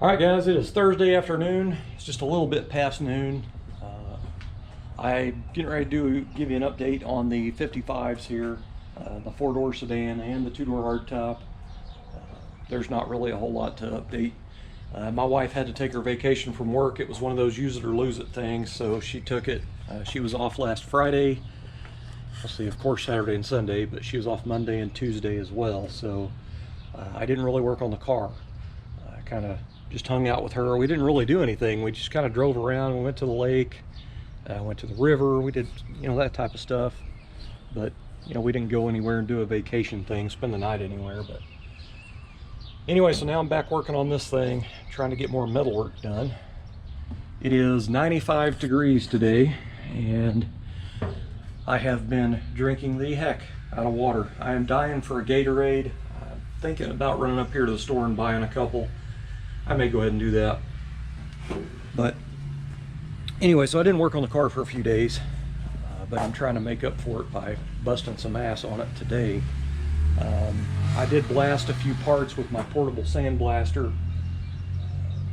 All right, guys, it is Thursday afternoon. It's just a little bit past noon. I'm getting ready to give you an update on the 55s here, the four-door sedan and the two-door hardtop. There's not really a whole lot to update. My wife had to take her vacation from work. It was one of those use it or lose it things, so she took it. She was off last Friday. Let's see, of course, Saturday and Sunday, but she was off Monday and Tuesday as well, so I didn't really work on the car. I kind of just hung out with her. We didn't really do anything. We just kind of drove around. We went to the lake, went to the river. We did, that type of stuff. But, we didn't go anywhere and do a vacation thing, spend the night anywhere. But anyway, so now I'm back working on this thing, trying to get more metal work done. It is 95 degrees today, and I have been drinking the heck out of water. I am dying for a Gatorade. I'm thinking about running up here to the store and buying a couple. I may go ahead and do that. But anyway, so I didn't work on the car for a few days, but I'm trying to make up for it by busting some ass on it today. I did blast a few parts with my portable sandblaster,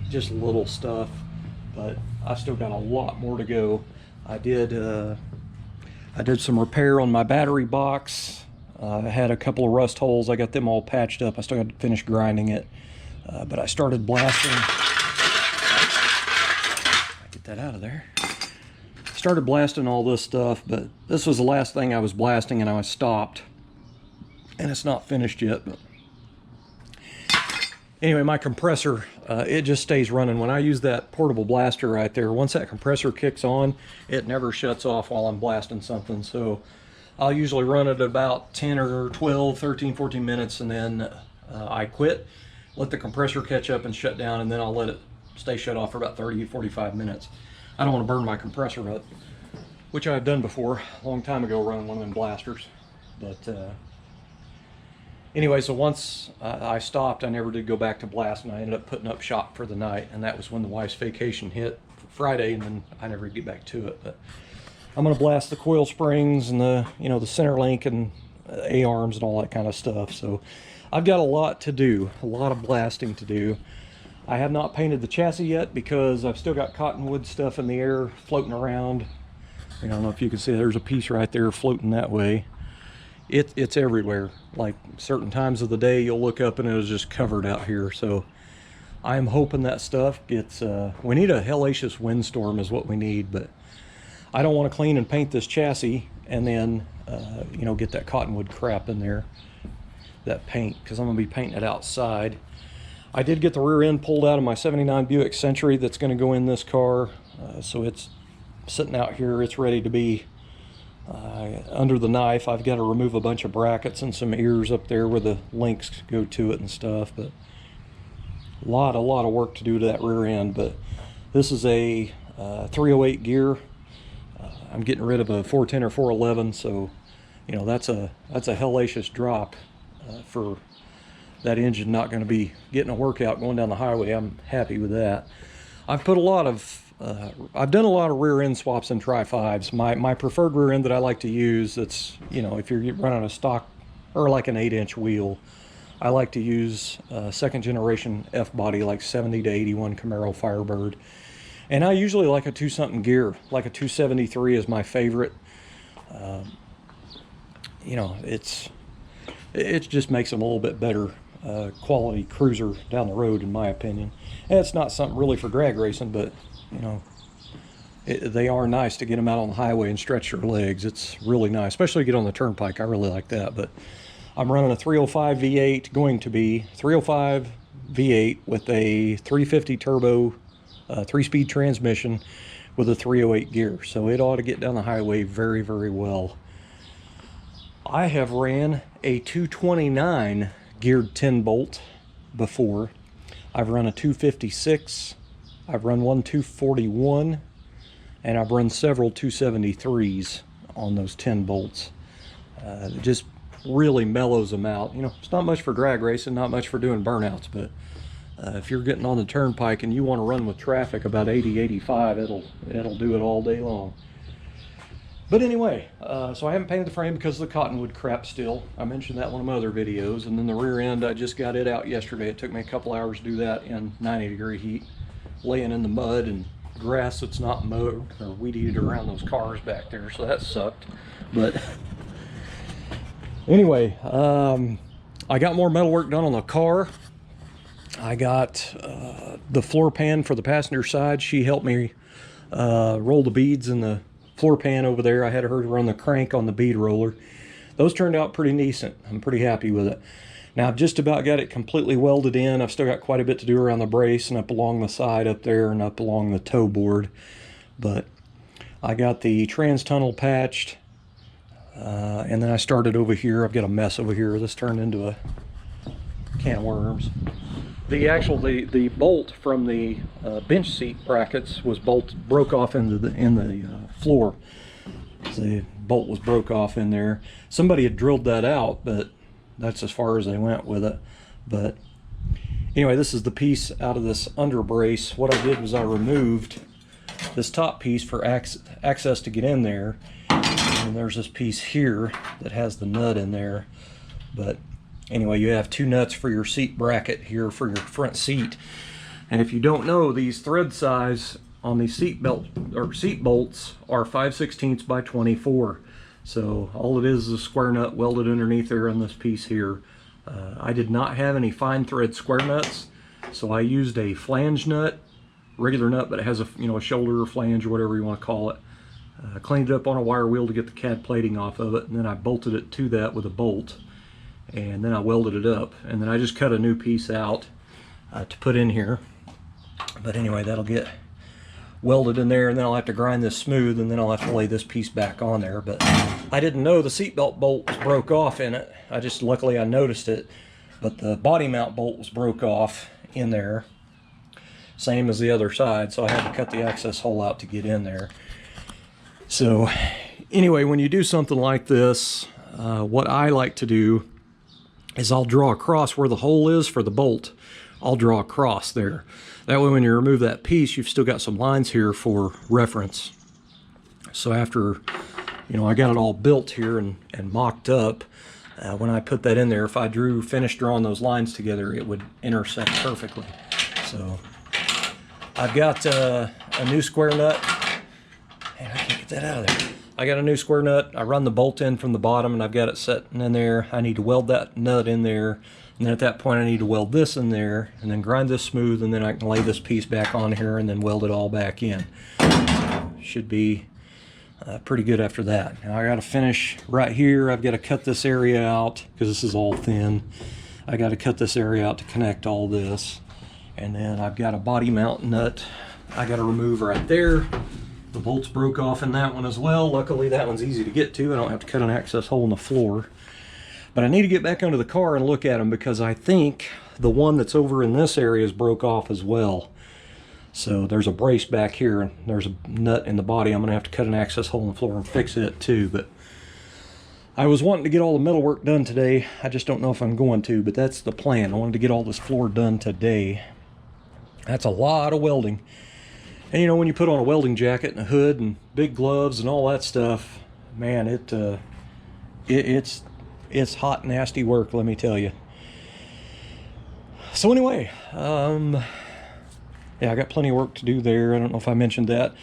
just little stuff, but I still got a lot more to go. I did some repair on my battery box. I had a couple of rust holes. I got them all patched up. I still got to finish grinding it. But I started blasting. Get that out of there. Started blasting all this stuff, but this was the last thing I was blasting, and I stopped. And it's not finished yet. But anyway, my compressor, it just stays running. When I use that portable blaster right there, once that compressor kicks on, it never shuts off while I'm blasting something. So I'll usually run it about 10 or 12, 13, 14 minutes, and then I quit. Let the compressor catch up and shut down, and then I'll let it stay shut off for about 30, 45 minutes. I don't want to burn my compressor up, which I've done before a long time ago running one of them blasters. But anyway, so once I stopped, I never did go back to blast, and I ended up putting up shop for the night, and that was when the wife's vacation hit for Friday, and then I never get back to it. But I'm going to blast the coil springs and the center link and A-arms and all that kind of stuff. So I've got a lot to do, a lot of blasting to do. I have not painted the chassis yet because I've still got cottonwood stuff in the air floating around. I don't know if you can see, there's a piece right there floating that way. It's everywhere. Like certain times of the day you'll look up and it is just covered out here. So I'm hoping that stuff gets, we need a hellacious windstorm is what we need, but I don't want to clean and paint this chassis and then, get that cottonwood crap in there, that paint, because I'm going to be painting it outside. I did get the rear end pulled out of my 79 Buick Century that's going to go in this car. So it's sitting out here. It's ready to be under the knife. I've got to remove a bunch of brackets and some ears up there where the links go to it and stuff. But a lot of work to do to that rear end. But this is a 308 gear. I'm getting rid of a 410 or 411, so that's a hellacious drop for that engine not going to be getting a workout going down the highway. I'm happy with that. I've put a lot of I've done a lot of rear end swaps in Tri-5s. My preferred rear end that I like to use, that's if you're running a stock or like an 8-inch wheel, I like to use second generation F body, like 70 to 81 Camaro Firebird. And I usually like a 2-something gear, like a 273 is my favorite. It just makes them a little bit better quality cruiser down the road, in my opinion. And it's not something really for drag racing, but they are nice to get them out on the highway and stretch your legs. It's really nice, especially to get on the turnpike. I really like that. But I'm running a 305 V8, going to be 305 V8 with a 350 turbo 3-speed transmission with a 308 gear, so it ought to get down the highway very, very well. I have ran a 229 geared 10 bolt before. I've run a 256, I've run one 241, and I've run several 273s on those 10 bolts. It just really mellows them out. It's not much for drag racing, not much for doing burnouts, but if you're getting on the turnpike and you want to run with traffic about 80, 85, it'll do it all day long. But anyway, so I haven't painted the frame because of the cottonwood crap still. I mentioned that in one of my other videos. And then the rear end, I just got it out yesterday. It took me a couple hours to do that in 90-degree heat, laying in the mud and grass that's not mowed or weed eated around those cars back there. So that sucked. But anyway, I got more metal work done on the car. I got the floor pan for the passenger side. She helped me roll the beads in the floor pan over there. I had her run the crank on the bead roller. Those turned out pretty decent. I'm pretty happy with it. Now I've just about got it completely welded in. I've still got quite a bit to do around the brace and up along the side up there and up along the toe board. But I got the trans tunnel patched. And then I started over here. I've got a mess over here. This turned into a can of worms. The bolt from the bench seat brackets was broke off in the floor. The bolt was broke off in there. Somebody had drilled that out, but that's as far as they went with it. But anyway, this is the piece out of this under brace. What I did was I removed this top piece for access to get in there, and there's this piece here that has the nut in there. But anyway, you have two nuts for your seat bracket here for your front seat. And if you don't know, these thread size on these seat bolts are 5/16 by 24. So all it is a square nut welded underneath there on this piece here. I did not have any fine thread square nuts, so I used a flange nut, regular nut, but it has a shoulder or flange or whatever you want to call it. Cleaned it up on a wire wheel to get the CAD plating off of it, and then I bolted it to that with a bolt. And then I welded it up, and then I just cut a new piece out to put in here. But anyway, that'll get welded in there, and then I'll have to grind this smooth, and then I'll have to lay this piece back on there. But I didn't know the seatbelt bolt was broke off in it. Luckily I noticed it, but the body mount bolt was broke off in there, same as the other side, so I had to cut the access hole out to get in there. So anyway, when you do something like this, what I like to do is I'll draw across where the hole is for the bolt. I'll draw across there. That way when you remove that piece, you've still got some lines here for reference. So after, I got it all built here and mocked up, when I put that in there, if I finished drawing those lines together, it would intersect perfectly. So I've got a new square nut. Man, I can't get that out of there. I got a new square nut. I run the bolt in from the bottom, and I've got it setting in there. I need to weld that nut in there, and then at that point I need to weld this in there, and then grind this smooth, and then I can lay this piece back on here and then weld it all back in. So, should be pretty good after that. Now I got to finish right here. I've got to cut this area out because this is all thin. I got to cut this area out to connect all this, and then I've got a body mount nut I got to remove right there. The bolts broke off in that one as well. Luckily that one's easy to get to. I don't have to cut an access hole in the floor. But I need to get back under the car and look at them because I think the one that's over in this area is broke off as well. So there's a brace back here and there's a nut in the body. I'm going to have to cut an access hole in the floor and fix it too. But I was wanting to get all the metal work done today. I just don't know if I'm going to, but that's the plan. I wanted to get all this floor done today. That's a lot of welding. And when you put on a welding jacket and a hood and big gloves and all that stuff, man, it's hot, nasty work, let me tell you. So anyway, yeah, I got plenty of work to do there. I don't know if I mentioned that.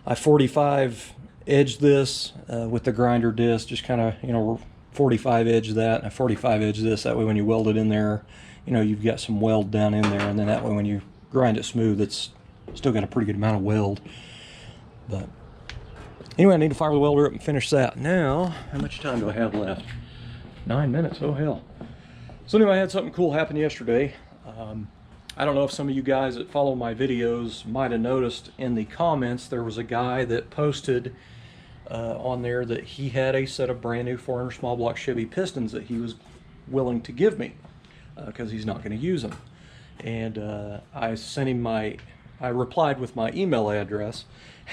I 45 edged this with the grinder disc, just kind of, 45 edge that, and I 45 edge this. That way when you weld it in there, you've got some weld down in there, and then that way when you grind it smooth, it's still got a pretty good amount of weld. But anyway, I need to fire the welder up and finish that. Now, how much time do I have left? 9 minutes, oh hell. So anyway, I had something cool happen yesterday. I don't know if some of you guys that follow my videos might have noticed in the comments there was a guy that posted on there that he had a set of brand new 400 small block Chevy pistons that he was willing to give me because he's not going to use them. And I sent him I replied with my email address.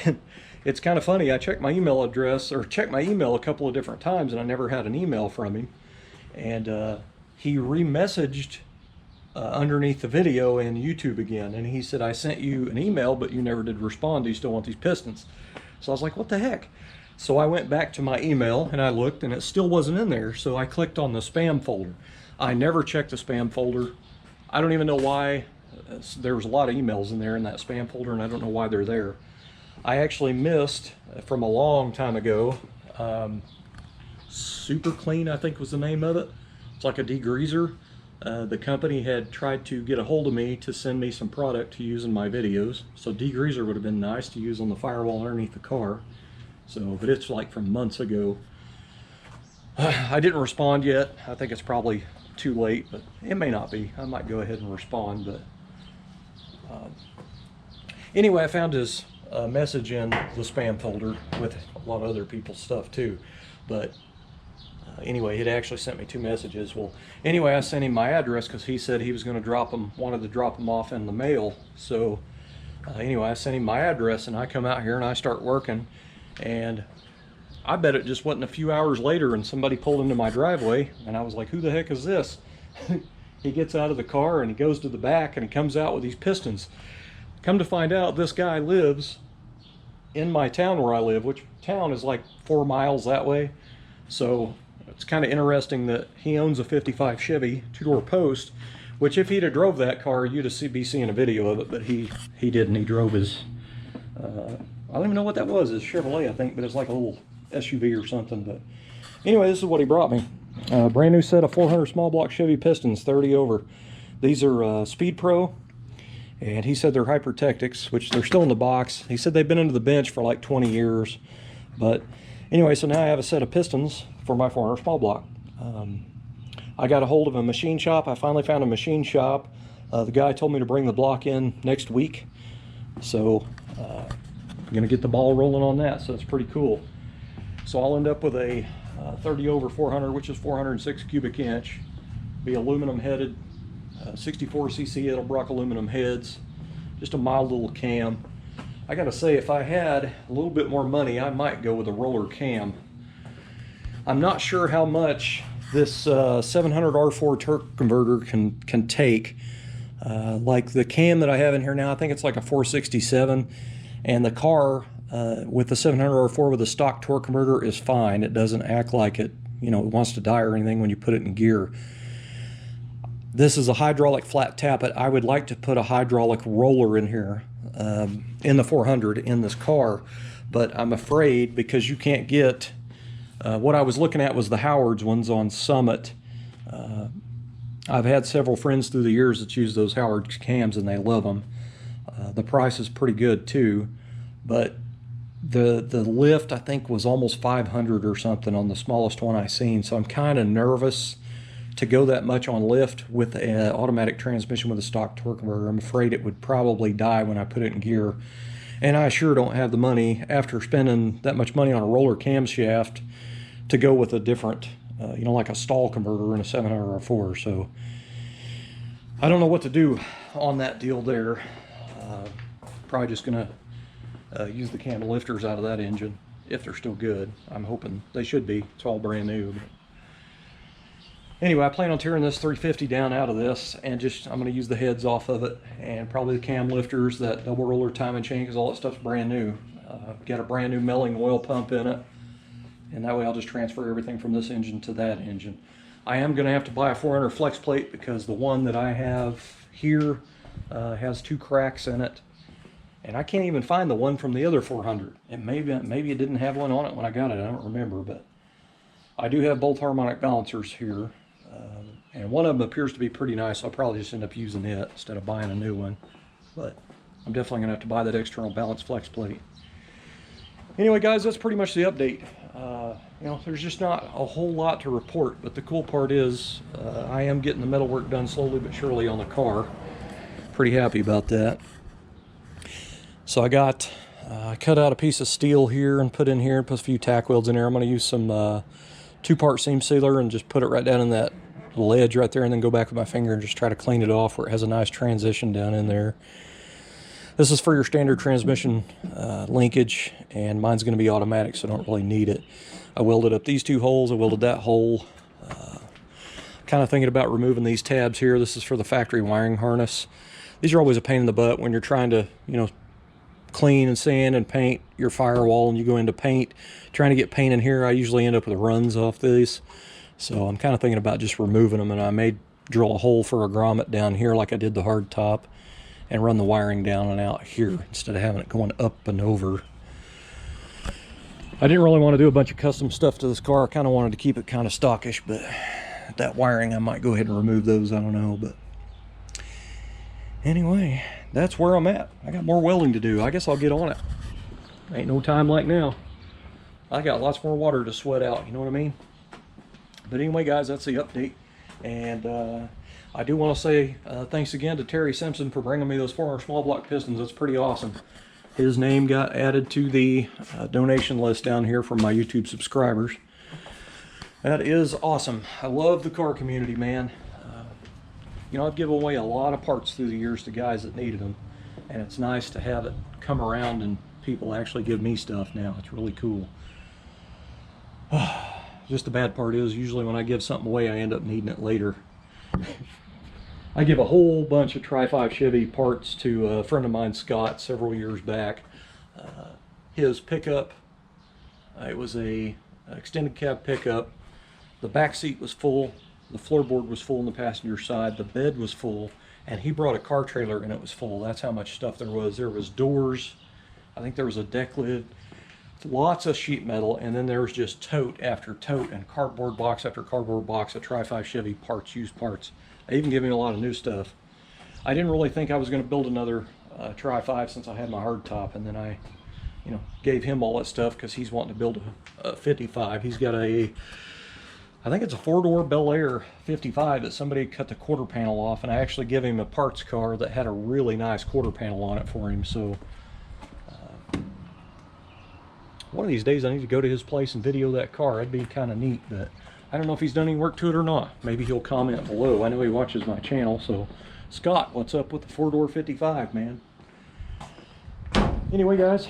And it's kind of funny, I checked my email address, or checked my email a couple of different times, and I never had an email from him. And he re-messaged underneath the video in YouTube again, and he said, I sent you an email, but you never did respond. Do you still want these pistons? So I was like, what the heck? So I went back to my email and I looked and it still wasn't in there. So I clicked on the spam folder. I never checked the spam folder. I don't even know why. There was a lot of emails in there in that spam folder and I don't know why they're there. I actually missed from a long time ago, Super Clean, I think was the name of it. It's like a degreaser. The company had tried to get a hold of me to send me some product to use in my videos. So degreaser would have been nice to use on the firewall underneath the car. So, but it's like from months ago. I didn't respond yet. I think it's probably too late, but it may not be. I might go ahead and respond, but anyway, I found his message in the spam folder with a lot of other people's stuff too. But anyway, he'd actually sent me 2 messages. Well, anyway, I sent him my address because he said he was going to drop them, wanted to drop them off in the mail. So anyway, I sent him my address and I come out here and I start working. And I bet it just wasn't a few hours later and somebody pulled into my driveway and I was like, who the heck is this? He gets out of the car and he goes to the back and he comes out with these pistons. Come to find out, this guy lives in my town where I live, which town is like 4 miles that way. So it's kind of interesting that he owns a 55 Chevy 2-door post, which if he'd have drove that car, you'd be seeing a video of it, but he didn't. He drove his, I don't even know what that was, his Chevrolet, I think, but it's like a little SUV or something. But anyway, this is what he brought me. Brand new set of 400 small block Chevy pistons, 30 over. These are Speed Pro, and he said they're Hypertectics, which they're still in the box. He said they've been under the bench for like 20 years. But anyway, so now I have a set of pistons for my 400 small block. I got a hold of a machine shop. I finally found a machine shop. The guy told me to bring the block in next week. So I'm gonna get the ball rolling on that, so it's pretty cool. So I'll end up with a 30 over 400, which is 406 cubic inch. Be aluminum headed, 64cc Edelbrock aluminum heads, just a mild little cam. I gotta say, if I had a little bit more money, I might go with a roller cam. I'm not sure how much this 700 R4 torque converter can take. Like the cam that I have in here now, I think it's like a 467, and the car with the 700 R4 with a stock torque converter is fine. It doesn't act like it, you know, it wants to die or anything when you put it in gear. This is a hydraulic flat tappet. I would like to put a hydraulic roller in here in the 400 in this car, but I'm afraid because you can't get, what I was looking at was the Howard's ones on Summit. I've had several friends through the years that use those Howard cams and they love them. The price is pretty good too, but the lift I think was almost 500 or something on the smallest one I seen, so I'm kind of nervous to go that much on lift with an automatic transmission with a stock torque converter. I'm afraid it would probably die when I put it in gear, and I sure don't have the money after spending that much money on a roller camshaft to go with a different, you know, like a stall converter in a 700 R4. So I don't know what to do on that deal there. Probably just gonna use the cam lifters out of that engine if they're still good. I'm hoping they should be. It's all brand new. But anyway, I plan on tearing this 350 down out of this, and just I'm going to use the heads off of it and probably the cam lifters, that double roller timing chain, because all that stuff's brand new. Got a brand new milling oil pump in it, and that way I'll just transfer everything from this engine to that engine. I am going to have to buy a 400 flex plate because the one that I have here has 2 cracks in it, and I can't even find the one from the other 400. And maybe it didn't have one on it when I got it. I don't remember, but I do have both harmonic balancers here. And one of them appears to be pretty nice. I'll probably just end up using it instead of buying a new one. But I'm definitely gonna have to buy that external balance flex plate. Anyway, guys, that's pretty much the update. You know, there's just not a whole lot to report, but the cool part is I am getting the metal work done slowly but surely on the car. Pretty happy about that. So I got, I cut out a piece of steel here and put in here and put a few tack welds in there. I'm gonna use some 2-part seam sealer and just put it right down in that little edge right there, and then go back with my finger and just try to clean it off where it has a nice transition down in there. This is for your standard transmission linkage, and mine's going to be automatic, so I don't really need it. I welded up these 2 holes. I welded that hole. Kind of thinking about removing these tabs here. This is for the factory wiring harness. These are always a pain in the butt when you're trying to, you know, clean and sand and paint your firewall and you go into paint, trying to get paint in here, I usually end up with runs off these. So I'm kind of thinking about just removing them, and I may drill a hole for a grommet down here like I did the hard top and run the wiring down and out here instead of having it going up and over. I didn't really want to do a bunch of custom stuff to this car. I kind of wanted to keep it kind of stockish, but that wiring, I might go ahead and remove those. I don't know, but anyway, that's where I'm at. I got more welding to do. I guess I'll get on it. Ain't no time like now. I got lots more water to sweat out, you know what I mean? But anyway, guys, that's the update. And I do want to say thanks again to Terry Simpson for bringing me those 400 small block pistons. That's pretty awesome. His name got added to the donation list down here from my YouTube subscribers. That is awesome. I love the car community, man. You know, I've given away a lot of parts through the years to guys that needed them. And it's nice to have it come around and people actually give me stuff now. It's really cool. Just the bad part is, usually when I give something away, I end up needing it later. I give a whole bunch of Tri-5 Chevy parts to a friend of mine, Scott, several years back. His pickup, it was a extended cab pickup. The back seat was full, the floorboard was full on the passenger side, the bed was full, and he brought a car trailer and it was full. That's how much stuff there was. There was doors, I think there was a deck lid, lots of sheet metal, and then there was just tote after tote and cardboard box after cardboard box of Tri-5 Chevy parts, used parts. They even gave me a lot of new stuff. I didn't really think I was going to build another Tri-5 since I had my hard top, and then I, you know, gave him all that stuff because he's wanting to build a 55. He's got a, I think it's a 4-door Bel Air 55 that somebody cut the quarter panel off, and I actually gave him a parts car that had a really nice quarter panel on it for him. So one of these days I need to go to his place and video that car. That'd be kind of neat, but I don't know if he's done any work to it or not. Maybe he'll comment below. I know he watches my channel. So Scott, what's up with the 4-door 55, man? Anyway, guys,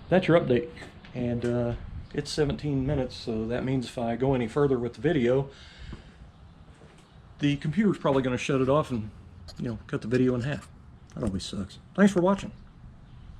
that's your update. And it's 17 minutes, so that means if I go any further with the video, the computer's probably going to shut it off and, you know, cut the video in half. That always sucks. Thanks for watching.